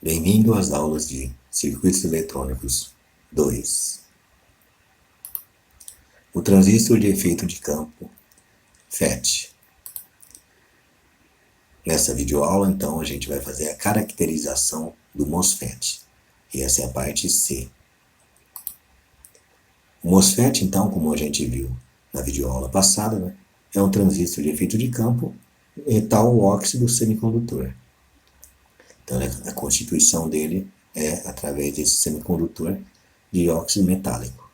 Bem-vindo às aulas de Circuitos Eletrônicos 2. O transistor de efeito de campo FET. Nessa videoaula, então, a gente vai fazer a caracterização do MOSFET. E essa é a parte C. O MOSFET, então, como a gente viu na videoaula passada, é um transistor de efeito de campo metal óxido semicondutor. Então, a constituição dele é através desse semicondutor de óxido metálico.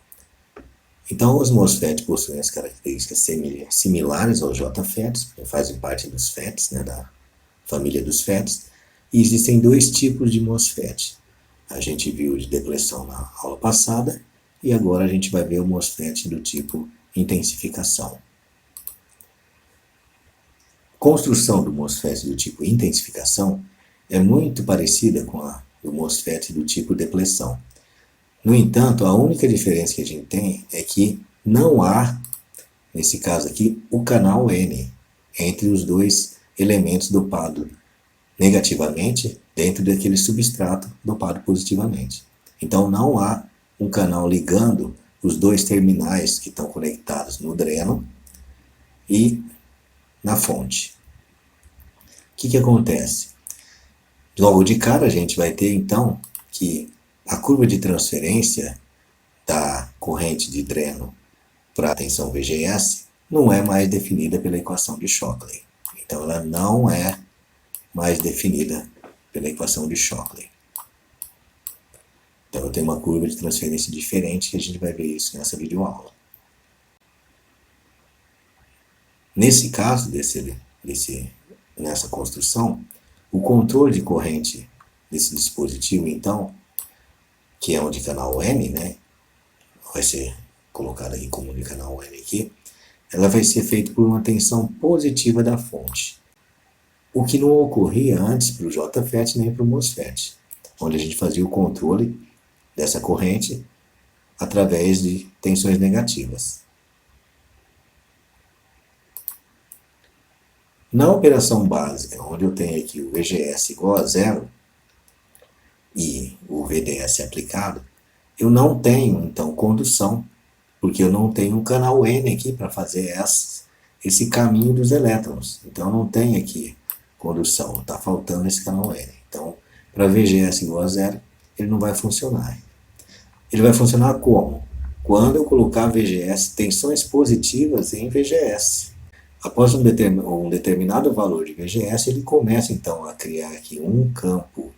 Então, os MOSFET possuem as características similares aos JFETs, que fazem parte dos FETs, da família dos FETs, e existem dois tipos de MOSFET. A gente viu de depleção na aula passada, e agora a gente vai ver o MOSFET do tipo intensificação. A construção do MOSFET do tipo intensificação é muito parecida com a do MOSFET do tipo depleção. No entanto, a única diferença que a gente tem é que não há, nesse caso aqui, o canal N entre os dois elementos dopados negativamente dentro daquele substrato dopado positivamente. Então, não há um canal ligando os dois terminais que estão conectados no dreno e na fonte. O que acontece? Logo de cara, a gente vai ter, então, que a curva de transferência da corrente de dreno para a tensão VGS não é mais definida pela equação de Shockley. Então, ela não é mais definida pela equação de Shockley. Então, eu tenho uma curva de transferência diferente que a gente vai ver isso nessa videoaula. Nesse caso, nessa construção, o controle de corrente desse dispositivo, então, que é um de canal N, vai ser colocado aqui como de canal N aqui, ela vai ser feita por uma tensão positiva da fonte. O que não ocorria antes para o JFET nem para o MOSFET, onde a gente fazia o controle dessa corrente através de tensões negativas. Na operação básica, onde eu tenho aqui o VGS igual a zero e o VDS aplicado, eu não tenho, então, condução, porque eu não tenho um canal N aqui para fazer esse caminho dos elétrons. Então, eu não tenho aqui condução, está faltando esse canal N. Então, para VGS igual a zero, ele não vai funcionar. Ele vai funcionar como? Quando eu colocar VGS, tensões positivas em VGS. Após um determinado valor de VGS, ele começa, então, a criar aqui um campo,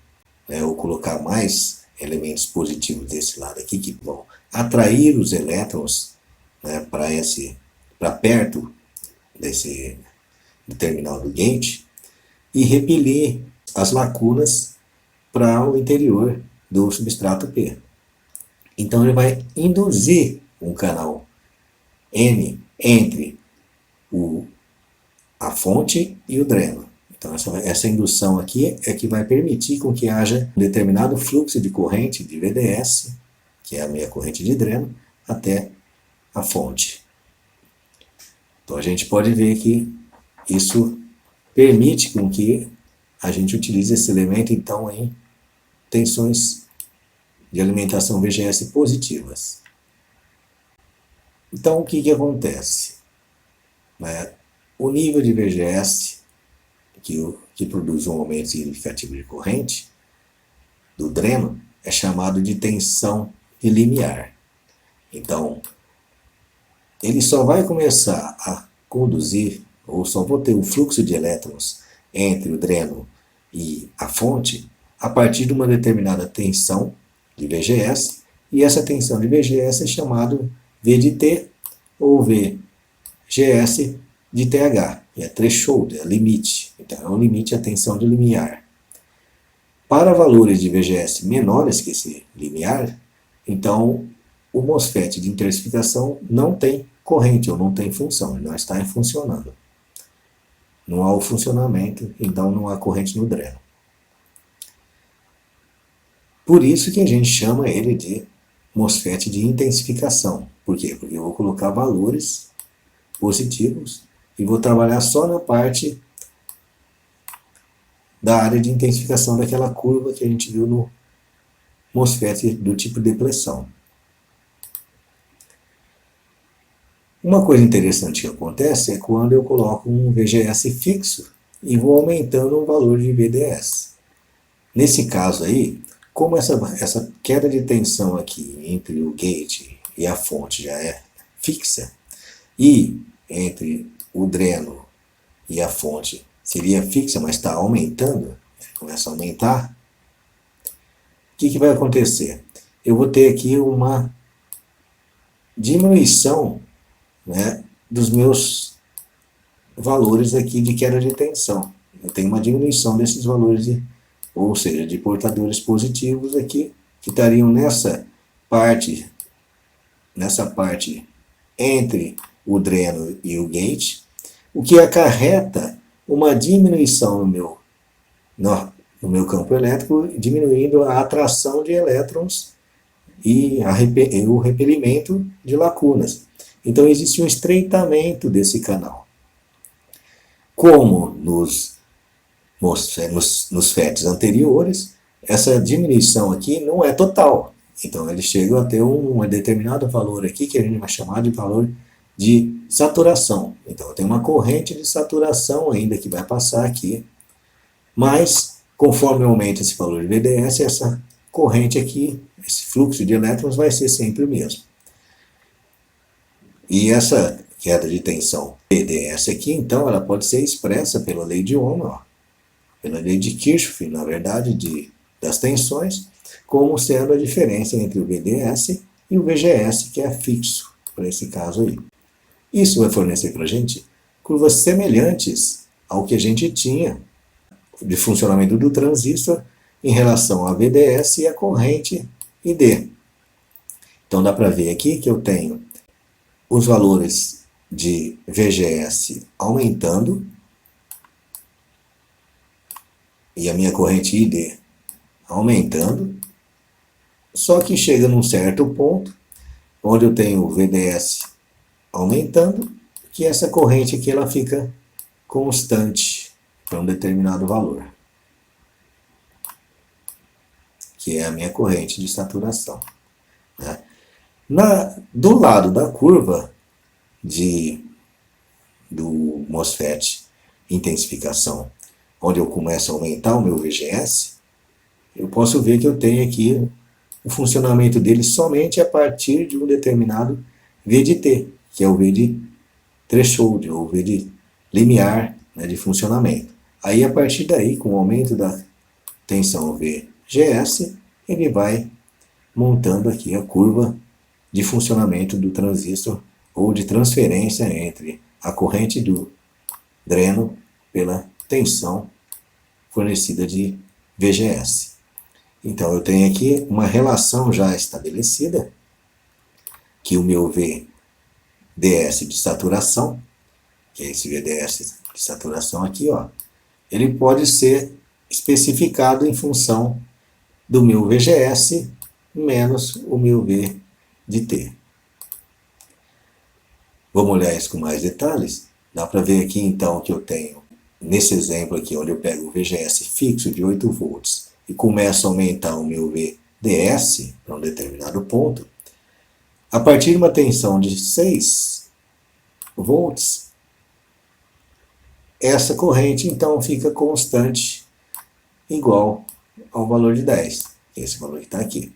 ou colocar mais elementos positivos desse lado aqui, que vão atrair os elétrons para perto desse terminal do gate e repelir as lacunas para o interior do substrato P. Então ele vai induzir um canal N entre a fonte e o dreno. Então essa indução aqui é que vai permitir com que haja um determinado fluxo de corrente de VDS, que é a minha corrente de dreno, até a fonte. Então a gente pode ver que isso permite com que a gente utilize esse elemento então em tensões de alimentação VGS positivas. Então o que acontece? O nível de VGS que produz um aumento significativo de corrente do dreno é chamado de tensão limiar. Então, ele só vai começar a conduzir, ou só vou ter um fluxo de elétrons entre o dreno e a fonte a partir de uma determinada tensão de VGS, e essa tensão de VGS é chamado V de T ou VGS de TH, é threshold, é limite. Então, é um limite à tensão de limiar. Para valores de VGS menores que esse limiar, então o MOSFET de intensificação não tem corrente ou não tem função, ele não está funcionando. Não há o funcionamento, então não há corrente no dreno. Por isso que a gente chama ele de MOSFET de intensificação. Por quê? Porque eu vou colocar valores positivos e vou trabalhar só na parte da área de intensificação daquela curva que a gente viu no MOSFET do tipo depressão. Uma coisa interessante que acontece é quando eu coloco um VGS fixo e vou aumentando o valor de VDS. Nesse caso aí, como essa queda de tensão aqui entre o gate e a fonte já é fixa, e entre o dreno e a fonte seria fixa, mas está aumentando, começa a aumentar, o que vai acontecer? Eu vou ter aqui uma diminuição, né, dos meus valores aqui de queda de tensão. Eu tenho uma diminuição desses valores, ou seja, de portadores positivos aqui, que estariam nessa parte entre o dreno e o gate, o que acarreta uma diminuição no meu campo elétrico, diminuindo a atração de elétrons e o repelimento de lacunas. Então existe um estreitamento desse canal. Como nos FETs anteriores, essa diminuição aqui não é total. Então eles chegam a ter um determinado valor aqui que a gente vai chamar de valor de saturação. Então tem uma corrente de saturação ainda que vai passar aqui, mas conforme aumenta esse valor de VDS, essa corrente aqui, esse fluxo de elétrons vai ser sempre o mesmo. E essa queda de tensão VDS aqui, então, ela pode ser expressa pela lei de Ohm, pela lei de Kirchhoff, na verdade, das tensões, como sendo a diferença entre o VDS e o VGS, que é fixo, para esse caso aí. Isso vai fornecer para a gente curvas semelhantes ao que a gente tinha de funcionamento do transistor em relação a VDS e a corrente ID. Então dá para ver aqui que eu tenho os valores de VGS aumentando e a minha corrente ID aumentando, só que chega num certo ponto onde eu tenho o VDS aumentando, que essa corrente aqui ela fica constante para um determinado valor, que é a minha corrente de saturação, né? Do lado da curva do MOSFET intensificação, onde eu começo a aumentar o meu VGS, eu posso ver que eu tenho aqui o funcionamento dele somente a partir de um determinado V de T, que é o V de threshold, ou V de limiar, né, de funcionamento. Aí, a partir daí, com o aumento da tensão VGS, ele vai montando aqui a curva de funcionamento do transistor ou de transferência entre a corrente do dreno pela tensão fornecida de VGS. Então eu tenho aqui uma relação já estabelecida, que o meu VDS de saturação, que é esse VDS de saturação aqui, ó, ele pode ser especificado em função do meu VGS menos o meu V de T. Vamos olhar isso com mais detalhes. Dá para ver aqui então que eu tenho, nesse exemplo aqui, onde eu pego o VGS fixo de 8 volts e começo a aumentar o meu VDS para um determinado ponto, a partir de uma tensão de 6 volts, essa corrente então fica constante, igual ao valor de 10, que é esse valor que está aqui.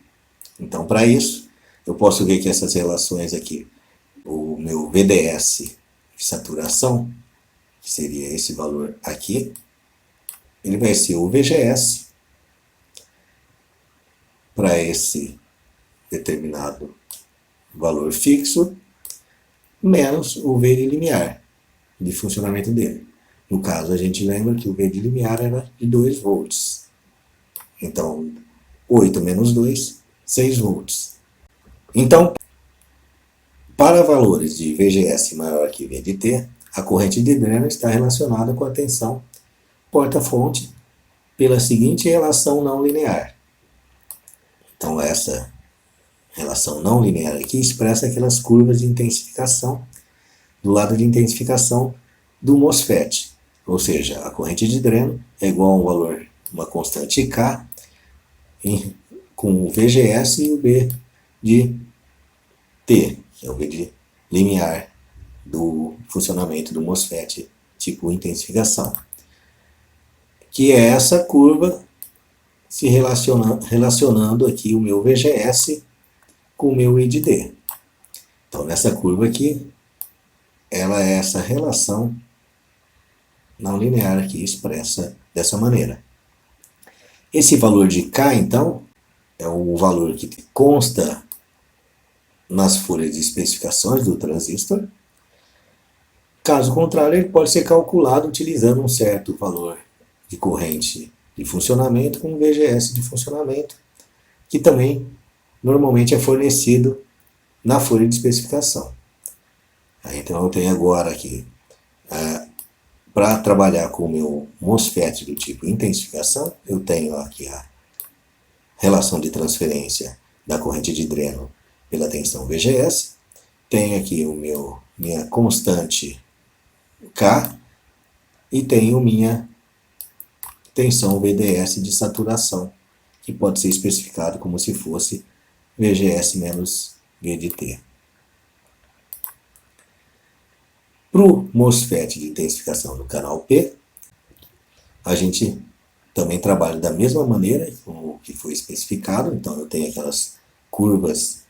Então, para isso, eu posso ver que essas relações aqui, o meu VDS de saturação, que seria esse valor aqui, ele vai ser o VGS para esse determinado valor fixo, menos o V de limiar de funcionamento dele. No caso, a gente lembra que o V de limiar era de 2 volts. Então, 8 menos 2, 6 volts. Então, para valores de VGS maior que V de T, a corrente de dreno está relacionada com a tensão porta-fonte pela seguinte relação não linear. Então, essa relação não linear aqui expressa aquelas curvas de intensificação do lado de intensificação do MOSFET. Ou seja, a corrente de dreno é igual a um valor, uma constante K, com o VGS e o B de T, que é o B de limiar do funcionamento do MOSFET tipo intensificação, que é essa curva se relacionando aqui o meu VGS com o meu I de D. Então, nessa curva aqui, ela é essa relação não linear aqui expressa dessa maneira. Esse valor de K, então, é o valor que consta nas folhas de especificações do transistor. Caso contrário, ele pode ser calculado utilizando um certo valor de corrente de funcionamento com VGS de funcionamento, que também normalmente é fornecido na folha de especificação. Então eu tenho agora aqui, para trabalhar com o meu MOSFET do tipo intensificação, eu tenho aqui a relação de transferência da corrente de dreno pela tensão VGS, tenho aqui minha constante K e tenho minha tensão VDS de saturação, que pode ser especificado como se fosse VGS menos V de T. Para o MOSFET de intensificação do canal P, a gente também trabalha da mesma maneira como o que foi especificado. Então eu tenho aquelas curvas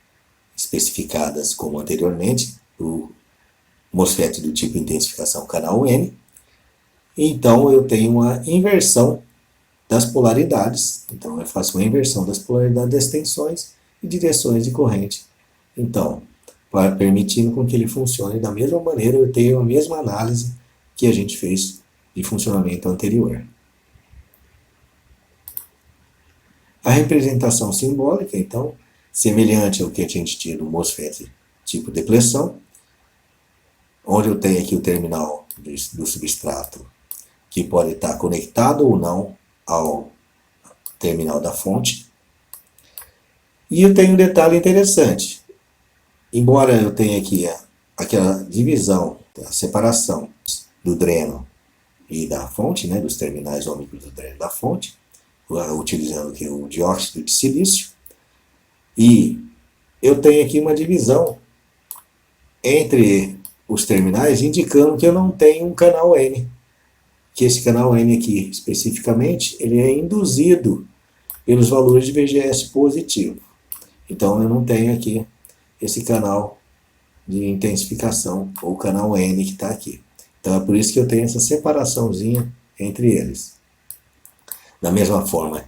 especificadas como anteriormente, para o MOSFET do tipo intensificação canal N. Então eu tenho uma inversão das polaridades. Então eu faço uma inversão das polaridades das tensões e direções de corrente. Então, permitindo com que ele funcione da mesma maneira, eu tenho a mesma análise que a gente fez de funcionamento anterior. A representação simbólica, então, semelhante ao que a gente tinha no MOSFET tipo depressão, onde eu tenho aqui o terminal do substrato, que pode estar conectado ou não ao terminal da fonte. E eu tenho um detalhe interessante. Embora eu tenha aqui aquela divisão, a separação do dreno e da fonte, né, dos terminais ômicos do dreno da fonte, utilizando aqui o dióxido de silício, e eu tenho aqui uma divisão entre os terminais, indicando que eu não tenho um canal N, que esse canal N aqui, especificamente, ele é induzido pelos valores de VGS positivo. Então eu não tenho aqui esse canal de intensificação, ou canal N que está aqui. Então é por isso que eu tenho essa separaçãozinha entre eles. Da mesma forma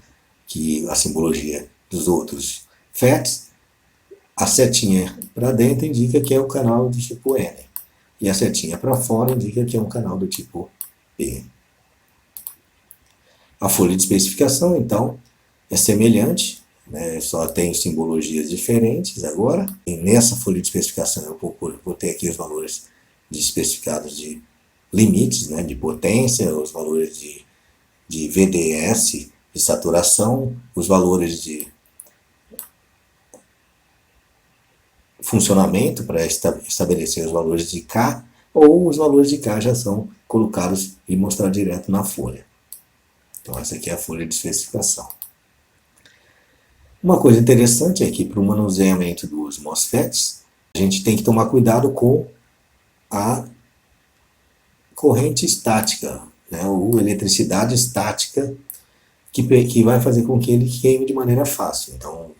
que a simbologia dos outros FETs, a setinha para dentro indica que é o canal do tipo N. E a setinha para fora indica que é um canal do tipo P. A folha de especificação, então, é semelhante, né? Só tem simbologias diferentes agora. E nessa folha de especificação eu vou ter aqui os valores especificados de limites, né, de potência, os valores de VDS, de saturação, os valores de funcionamento para estabelecer os valores de K, ou os valores de K já são colocados e mostrados direto na folha. Então essa aqui é a folha de especificação. Uma coisa interessante é que para o manuseamento dos MOSFETs, a gente tem que tomar cuidado com a corrente estática, né, ou eletricidade estática, que vai fazer com que ele queime de maneira fácil. Então,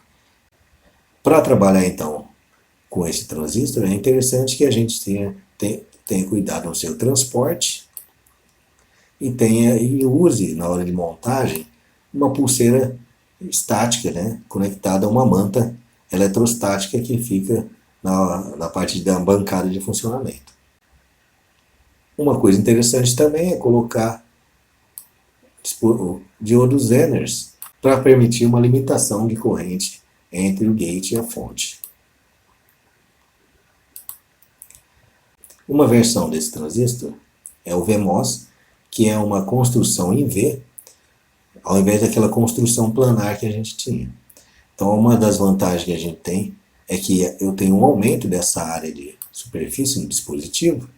para trabalhar então com esse transistor, é interessante que a gente tenha cuidado no seu transporte e use, na hora de montagem, uma pulseira estática, né, conectada a uma manta eletrostática que fica na parte da bancada de funcionamento. Uma coisa interessante também é colocar diodos Zenners para permitir uma limitação de corrente entre o gate e a fonte. Uma versão desse transistor é o VMOS, que é uma construção em V, ao invés daquela construção planar que a gente tinha. Então, uma das vantagens que a gente tem é que eu tenho um aumento dessa área de superfície no dispositivo,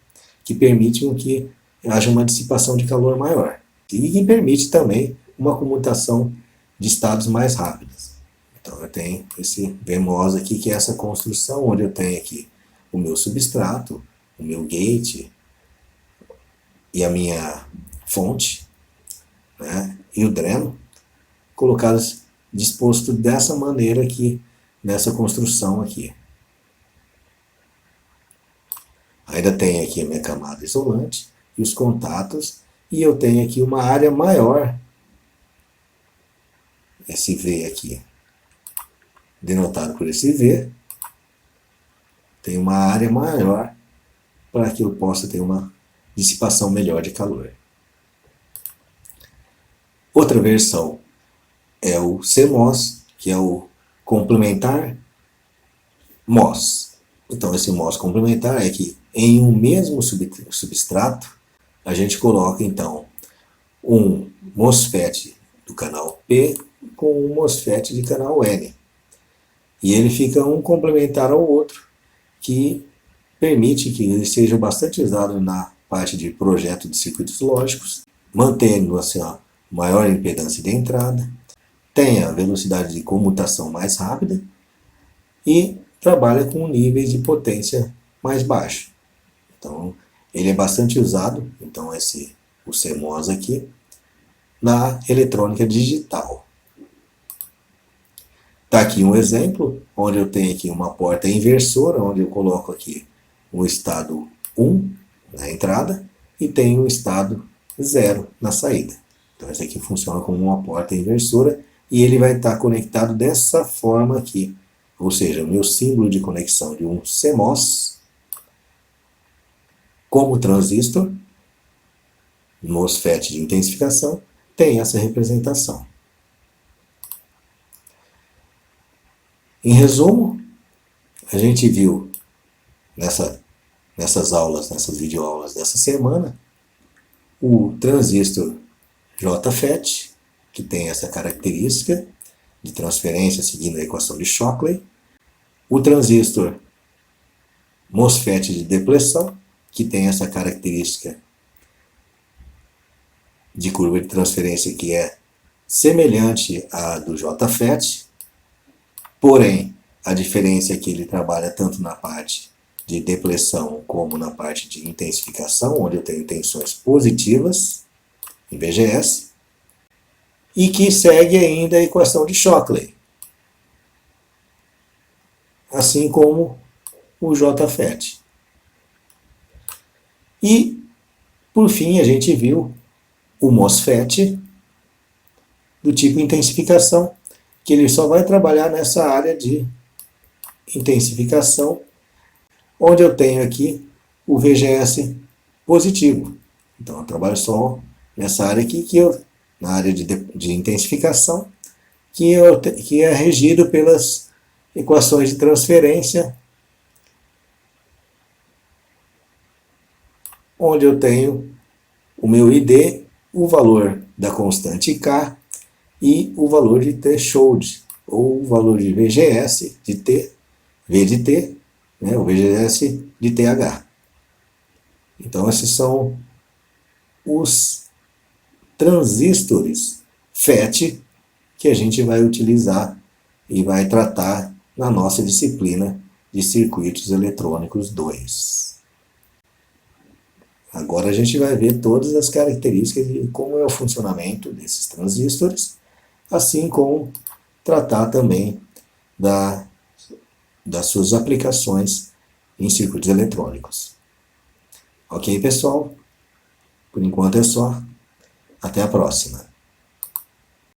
que permite que haja uma dissipação de calor maior. E que permite também uma comutação de estados mais rápidas. Então eu tenho esse VMOS aqui, que é essa construção, onde eu tenho aqui o meu substrato, o meu gate e a minha fonte, né, e o dreno, colocados disposto dessa maneira aqui, nessa construção aqui. Ainda tem aqui a minha camada isolante e os contatos, e eu tenho aqui uma área maior, esse V aqui, denotado por esse V, tem uma área maior para que eu possa ter uma dissipação melhor de calor. Outra versão é o CMOS, que é o complementar MOS. Então esse MOS complementar é que em um mesmo substrato a gente coloca então um MOSFET do canal P com um MOSFET de canal N. E ele fica um complementar ao outro, que permite que ele seja bastante usado na parte de projeto de circuitos lógicos, mantendo assim, a maior impedância de entrada, tem a velocidade de comutação mais rápida e trabalha com níveis de potência mais baixos. Então, ele é bastante usado, então o CMOS aqui, na eletrônica digital. Está aqui um exemplo, onde eu tenho aqui uma porta inversora, onde eu coloco aqui o estado 1 na entrada e tenho o estado 0 na saída. Então esse aqui funciona como uma porta inversora e ele vai estar conectado dessa forma aqui. Ou seja, o meu símbolo de conexão de um CMOS como transistor, MOSFET de intensificação, tem essa representação. Em resumo, a gente viu nessas aulas, nessas videoaulas dessa semana, o transistor JFET, que tem essa característica de transferência seguindo a equação de Shockley, o transistor MOSFET de depleção, que tem essa característica de curva de transferência que é semelhante à do JFET, porém a diferença é que ele trabalha tanto na parte de depleção como na parte de intensificação, onde eu tenho tensões positivas em VGS, e que segue ainda a equação de Shockley, assim como o JFET. E, por fim, a gente viu o MOSFET do tipo intensificação, que ele só vai trabalhar nessa área de intensificação, onde eu tenho aqui o VGS positivo. Então eu trabalho só nessa área aqui, na área de intensificação, que é regido pelas equações de transferência, onde eu tenho o meu ID, o valor da constante K e o valor de threshold, ou o valor de VGS de T, V de T, né, o VGS de TH. Então esses são os transistores FET que a gente vai utilizar e vai tratar na nossa disciplina de circuitos eletrônicos 2. Agora a gente vai ver todas as características de como é o funcionamento desses transistores, assim como tratar também das suas aplicações em circuitos eletrônicos. Ok, pessoal? Por enquanto é só. Até a próxima.